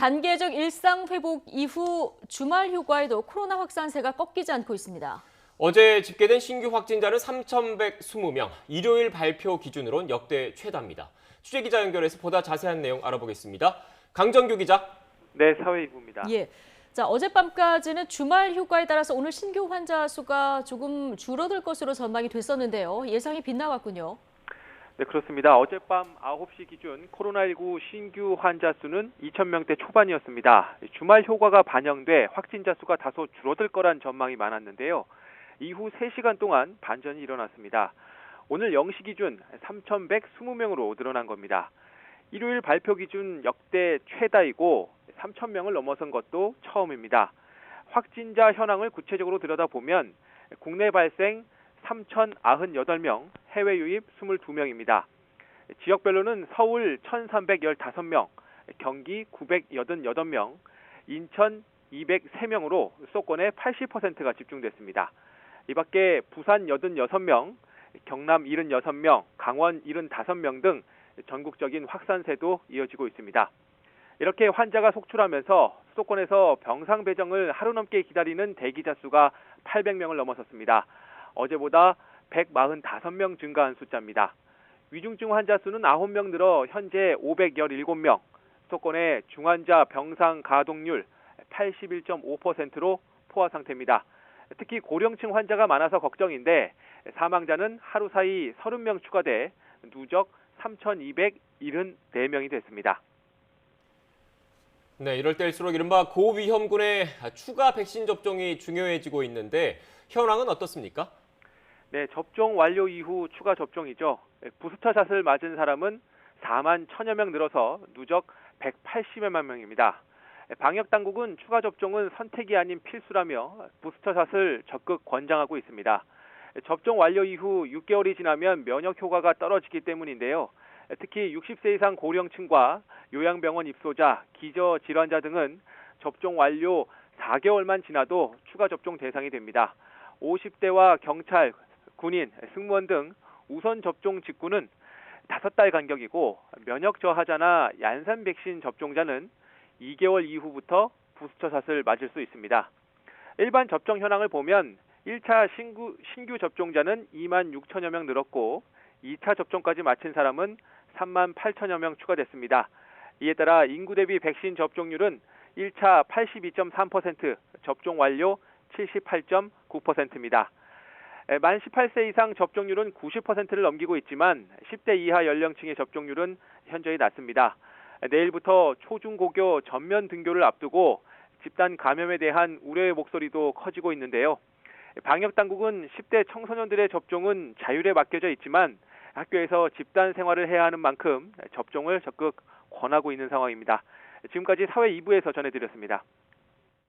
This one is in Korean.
단계적 일상 회복 이후 주말 휴가에도 코로나 확산세가 꺾이지 않고 있습니다. 어제 집계된 신규 확진자는 3,120명, 일요일 발표 기준으론 역대 최다입니다. 취재기자 연결해서 보다 자세한 내용 알아보겠습니다. 강정규 기자. 네, 사회이부입니다. 예. 자, 어젯밤까지는 주말 휴가에 따라서 오늘 신규 환자 수가 조금 줄어들 것으로 전망이 됐었는데요. 예상이 빗나갔군요. 네, 그렇습니다. 어젯밤 9시 기준 코로나19 신규 환자 수는 2,000명대 초반이었습니다. 주말 휴가가 반영돼 확진자 수가 다소 줄어들 거란 전망이 많았는데요. 이후 3시간 동안 반전이 일어났습니다. 오늘 0시 기준 3,120명으로 늘어난 겁니다. 일요일 발표 기준 역대 최다이고 3,000명을 넘어선 것도 처음입니다. 확진자 현황을 구체적으로 들여다보면 국내 발생 3,098명, 해외 유입 22명입니다. 지역별로는 서울 1,315명, 경기 988명, 인천 203명으로 수도권의 80%가 집중됐습니다. 이 밖에 부산 86명, 경남 76명, 강원 75명 등 전국적인 확산세도 이어지고 있습니다. 이렇게 환자가 속출하면서 수도권에서 병상 배정을 하루 넘게 기다리는 대기자 수가 800명을 넘어섰습니다. 어제보다 145명 증가한 숫자입니다. 위중증 환자 수는 9명 늘어 현재 517명, 수도권의 중환자 병상 가동률 81.5%로 포화 상태입니다. 특히 고령층 환자가 많아서 걱정인데 사망자는 하루 사이 30명 추가돼 누적 3,274명이 됐습니다. 네, 이럴 때일수록 이른바 고위험군의 추가 백신 접종이 중요해지고 있는데 현황은 어떻습니까? 네, 접종 완료 이후 추가 접종이죠. 부스터샷을 맞은 사람은 4만 1천여 명 늘어서 누적 180여만 명입니다. 방역당국은 추가 접종은 선택이 아닌 필수라며 부스터샷을 적극 권장하고 있습니다. 접종 완료 이후 6개월이 지나면 면역 효과가 떨어지기 때문인데요. 특히 60세 이상 고령층과 요양병원 입소자, 기저질환자 등은 접종 완료 4개월만 지나도 추가 접종 대상이 됩니다. 50대와 경찰, 군인, 승무원 등 우선 접종 직후는 5달 간격이고 면역 저하자나 얀산 백신 접종자는 2개월 이후부터 부스터샷을 맞을 수 있습니다. 일반 접종 현황을 보면 1차 신규 접종자는 2만 6천여 명 늘었고 2차 접종까지 마친 사람은 3만 8천여 명 추가됐습니다. 이에 따라 인구 대비 백신 접종률은 1차 82.3%, 접종 완료 78.9%입니다. 만 18세 이상 접종률은 90%를 넘기고 있지만 10대 이하 연령층의 접종률은 현저히 낮습니다. 내일부터 초중고교 전면 등교를 앞두고 집단 감염에 대한 우려의 목소리도 커지고 있는데요. 방역당국은 10대 청소년들의 접종은 자율에 맡겨져 있지만 학교에서 집단 생활을 해야 하는 만큼 접종을 적극 권하고 있는 상황입니다. 지금까지 사회 2부에서 전해드렸습니다.